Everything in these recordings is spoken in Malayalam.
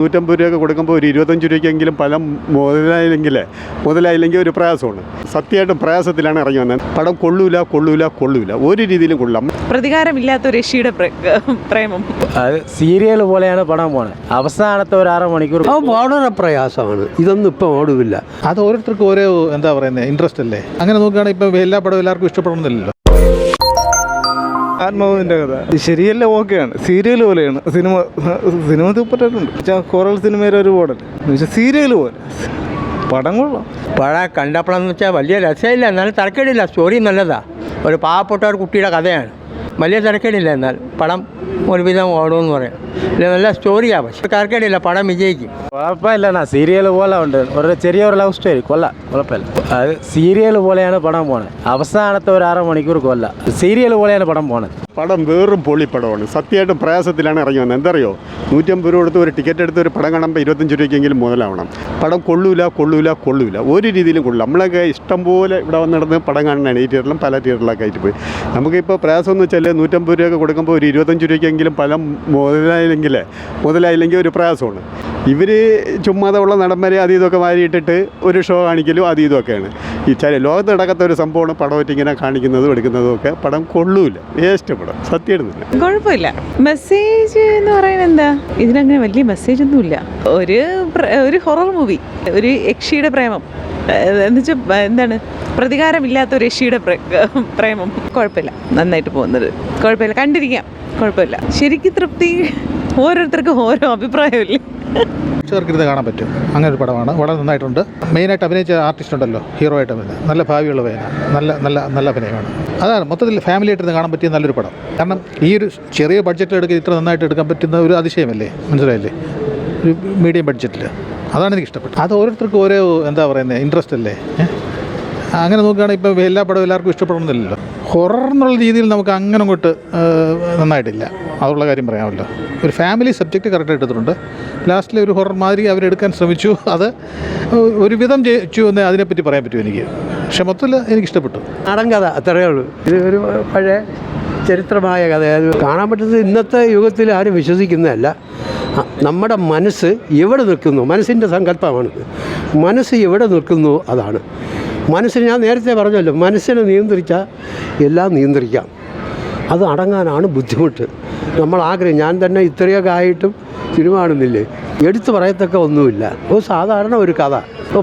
150 രൂപയൊക്കെ കൊടുക്കുമ്പോൾ ഒരു 25 രൂപയ്ക്കെങ്കിലും പലം മുതലായില്ലെങ്കിൽ ഒരു പ്രയാസമാണ്. സത്യമായിട്ടും പ്രയാസത്തിലാണ് ഇറങ്ങി വന്നത്. പടം കൊള്ളൂല ഒരു രീതിയിലും കൊള്ളാം. പ്രതികാരമില്ലാത്ത ഒരു ഋഷിയുടെ പ്രേമം. അത് സീരിയൽ പോലെയാണ് പടം പോണത്. അവസാനത്തെ ഒരു 6 മണിക്കൂർ വളരെ പ്രയാസമാണ്. ഇതൊന്നും ഇപ്പം ഓടുന്നില്ല. അത് ഓരോരുത്തർക്കും ഓരോ എന്താ പറയുന്നത് ഇൻട്രസ്റ്റ് അല്ലേ. അങ്ങനെ നോക്കുകയാണെങ്കിൽ ഇപ്പം എല്ലാ പടവും എല്ലാവർക്കും ഇഷ്ടപ്പെടണമെന്നില്ലല്ലോ. ആത്മാവിൻ്റെ കഥ ശരിയല്ല, ഓക്കെയാണ്. സീരിയൽ പോലെയാണ് സിനിമ തൂപ്പറ്റായിട്ടുണ്ട്. കുറേ സിനിമയിൽ ഒരു മോഡൽ സീരിയൽ പോലെ പടം കൊള്ളാം. പടം കണ്ടപ്പോഴെന്ന് വെച്ചാൽ വലിയ രസമില്ല, എന്നാലും തരക്കേടില്ല. സ്റ്റോറി നല്ലതാണ്. ഒരു പാവപ്പെട്ട ഒരു കുട്ടിയുടെ കഥയാണ്. വലിയ തിരക്കേടില്ല, എന്നാൽ പടം ഒരുവിധം ഓടുമെന്ന് പറയാം. നല്ല സ്റ്റോറിയാണ്, പക്ഷെ തിരക്കേടില്ല, പടം വിജയിക്കും. കുഴപ്പമില്ല. സീരിയൽ പോലെ ഉണ്ട്. ഒരു ചെറിയൊരു ലവ് സ്റ്റോറി കുഴപ്പമില്ല. അത് സീരിയൽ പോലെയാണ് പടം പോണത്. അവസാനത്തെ ഒരു 6 മണിക്കൂർ സീരിയൽ പോലെയാണ് പടം പോണത്. പടം വേറും പൊളിപ്പടമാണ്. സത്യമായിട്ടും പ്രയാസത്തിലാണ് ഇറങ്ങി വന്നത്. എന്തറിയോ, 150 രൂപ കൊടുത്ത് ഒരു ടിക്കറ്റ് എടുത്ത് ഒരു പടം കാണുമ്പോൾ 25 രൂപയ്ക്കെങ്കിലും മുതലാവണം. പടം കൊള്ളൂല ഒരു രീതിയിലും കൊള്ളില്ല. നമ്മളൊക്കെ ഇഷ്ടം പോലെ ഇവിടെ വന്നിടന്ന് പടം കാണുന്നതാണ്. ഈ തിയേറ്ററിലും പല തിയേറ്ററിലൊക്കെ ആയിട്ട് പോയി. നമുക്കിപ്പോൾ പ്രയാസം എന്ന് വെച്ചാൽ 150 രൂപയൊക്കെ കൊടുക്കുമ്പോൾ ഒരു 25 രൂപയ്ക്കെങ്കിലും പലം മുതലായില്ലെങ്കിൽ ഒരു പ്രയാസമാണ്. ഇവർ ചുമ്മാതെ ഉള്ള നടന്മാരെ അത് ഇതൊക്കെ വാരിയിട്ടിട്ട് ഒരു ഷോ കാണിക്കലും അത് ഇതൊക്കെയാണ്. ഈ ലോകത്ത് നടക്കാത്ത ഒരു സംഭവമാണ് പടമായിട്ട് ഇങ്ങനെ കാണിക്കുന്നതും എടുക്കുന്നതും ഒക്കെ. പടം കൊള്ളൂല, വേസ്റ്റ് പടം. സത്യം കുഴപ്പമില്ല. മെസ്സേജ് എന്ന് പറയുന്നത് എന്താ, ഇതിനങ്ങനെ വലിയ മെസ്സേജ് ഒന്നുമില്ല. ഒരു ഹൊറർ മൂവി, ഒരു യക്ഷിയുടെ പ്രേമം എന്നുവെച്ചാൽ എന്താണ്, പ്രതികാരമില്ലാത്ത ഒരു യക്ഷിയുടെ പ്രേമം. കുഴപ്പമില്ല, നന്നായിട്ട് പോകുന്നത്. കുഴപ്പമില്ല, കണ്ടിരിക്കാം. കുഴപ്പമില്ല. ശരിക്കും തൃപ്തി. ഓരോരുത്തർക്കും ഓരോ അഭിപ്രായമില്ലേ. ചേർക്കിരുന്ന് കാണാൻ പറ്റും. അങ്ങനെ ഒരു പടമാണ്. വളരെ നന്നായിട്ടുണ്ട്. മെയിനായിട്ട് അഭിനയിച്ച ആർട്ടിസ്റ്റ് ഉണ്ടല്ലോ, ഹീറോ ആയിട്ട് അഭിനയിച്ച നല്ല ഭാവിയുള്ള പയ്യന, നല്ല അഭിനയമാണ്. അതാണ് മൊത്തത്തിൽ ഫാമിലി ആയിട്ടിരുന്ന് കാണാൻ പറ്റിയ നല്ലൊരു പടം. കാരണം ഈ ഒരു ചെറിയ ബഡ്ജറ്റിൽ ഇത്ര നന്നായിട്ട് എടുക്കാൻ പറ്റുന്ന ഒരു അതിശയമല്ലേ, മനസ്സിലായില്ലേ? ഒരു മീഡിയം ബഡ്ജറ്റിൽ. അതാണ് എനിക്ക് ഇഷ്ടപ്പെട്ടത്. അത് ഓരോരുത്തർക്കും ഓരോ എന്താ പറയുന്നത് ഇൻട്രസ്റ്റ് അല്ലേ. അങ്ങനെ നോക്കുകയാണെങ്കിൽ ഇപ്പം എല്ലാ പടവും എല്ലാവർക്കും ഇഷ്ടപ്പെടണമെന്നില്ലല്ലോ. ഹൊറർ എന്നുള്ള രീതിയിൽ നമുക്ക് അങ്ങനെ അങ്ങോട്ട് നന്നായിട്ടില്ല. അതുള്ള കാര്യം പറയാമല്ലോ. ഒരു ഫാമിലി സബ്ജക്റ്റ് കറക്റ്റായിട്ട് എടുത്തിട്ടുണ്ട്. ലാസ്റ്റിൽ ഒരു ഹൊറർ മാതിരി അവരെടുക്കാൻ ശ്രമിച്ചു. അത് ഒരുവിധം ജയിച്ചു എന്ന് അതിനെപ്പറ്റി പറയാൻ പറ്റും എനിക്ക്. പക്ഷെ മൊത്തത്തിൽ എനിക്കിഷ്ടപ്പെട്ടു. നാടൻ കഥ അത്രയേ ഉള്ളൂ. ഇത് ഒരു പഴയ ചരിത്രമായ കഥ. കാണാൻ പറ്റുന്നത് ഇന്നത്തെ യുഗത്തിൽ ആരും വിശ്വസിക്കുന്നതല്ല. നമ്മുടെ മനസ്സ് എവിടെ നിൽക്കുന്നു, മനസ്സിൻ്റെ സങ്കല്പമാണിത്. മനസ്സ് എവിടെ നിൽക്കുന്നു അതാണ്. മനസ്സിന് ഞാൻ നേരത്തെ പറഞ്ഞല്ലോ, മനസ്സിനെ നിയന്ത്രിച്ചാൽ എല്ലാം നിയന്ത്രിക്കാം. അത് അടങ്ങാനാണ് ബുദ്ധിമുട്ട്. ഞാൻ തന്നെ ഇത്രയൊക്കെ ആയിട്ടും സിനിമ കാണുന്നില്ലേ, എടുത്തു പറയത്തക്ക ഒന്നുമില്ല. സാധാരണ ഒരു കഥ,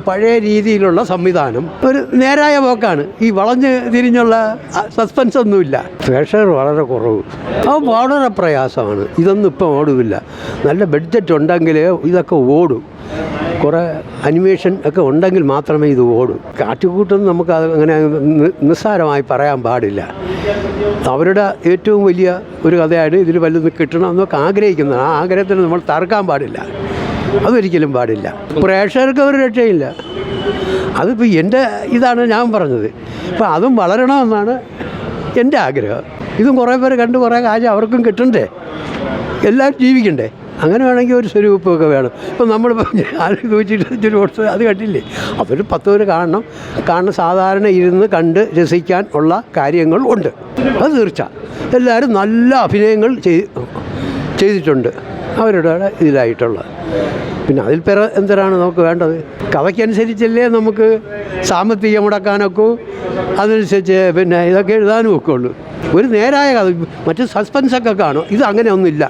പഴയ രീതിയിലുള്ള സംവിധാനം, ഒരു നേരായ പോക്കാണ്. ഈ വളഞ്ഞ് തിരിഞ്ഞുള്ള സസ്പെൻസ് ഒന്നുമില്ല. പ്രേക്ഷകർ വളരെ കുറവ്. വളരെ പ്രയാസമാണ്. ഇതൊന്നും ഇപ്പം ഓടുന്നില്ല. നല്ല ബഡ്ജറ്റ് ഉണ്ടെങ്കിൽ ഇതൊക്കെ ഓടും. കുറേ അനിമേഷൻ ഒക്കെ ഉണ്ടെങ്കിൽ മാത്രമേ ഇത് ഓടൂ. കാറ്റുകൂട്ടൊന്നും നമുക്ക് അങ്ങനെ നിസ്സാരമായി പറയാൻ പാടില്ല. അവരുടെ ഏറ്റവും വലിയ ഒരു കഥയാണ്. ഇതിൽ വല്ലതും കിട്ടണമെന്നൊക്കെ ആഗ്രഹിക്കുന്നത്. ആ ആഗ്രഹത്തിന് നമ്മൾ തർക്കാൻ പാടില്ല. അതൊരിക്കലും പാടില്ല. പ്രേക്ഷകർക്ക് ഒരു രക്ഷയില്ല. അതിപ്പോൾ എൻ്റെ ഇതാണ് ഞാൻ പറഞ്ഞത്. ഇപ്പം അതും വളരണമെന്നാണ് എൻ്റെ ആഗ്രഹം. ഇതും കുറേ പേര് കണ്ട് കുറേ കാര്യം അവർക്കും കിട്ടണ്ടേ, എല്ലാവരും ജീവിക്കണ്ടേ. അങ്ങനെ വേണമെങ്കിൽ ഒരു സ്വരൂപമൊക്കെ വേണം. ഇപ്പം നമ്മളിപ്പോൾ ആരും ചോദിച്ചിട്ട് അത് കണ്ടില്ലേ, അതൊരു 10 പേര് കാണണം. സാധാരണ ഇരുന്ന് കണ്ട് രസിക്കാൻ ഉള്ള കാര്യങ്ങൾ ഉണ്ട്, അത് തീർച്ച. എല്ലാവരും നല്ല അഭിനയങ്ങൾ ചെയ്തിട്ടുണ്ട് അവരുടെ ഇതിലായിട്ടുള്ളത്. പിന്നെ അതിൽ എന്തിനാണ് നമുക്ക് വേണ്ടത്? കഥയ്ക്കനുസരിച്ചല്ലേ നമുക്ക് സാമ്പത്തികം മുടക്കാനൊക്കെ, അതനുസരിച്ച് പിന്നെ ഇതൊക്കെ എഴുതാനും ഒക്കെ ഉള്ളൂ. ഒരു നേരായ കഥ, മറ്റ് സസ്പെൻസൊക്കെ കാണും. ഇത് അങ്ങനെ ഒന്നുമില്ല.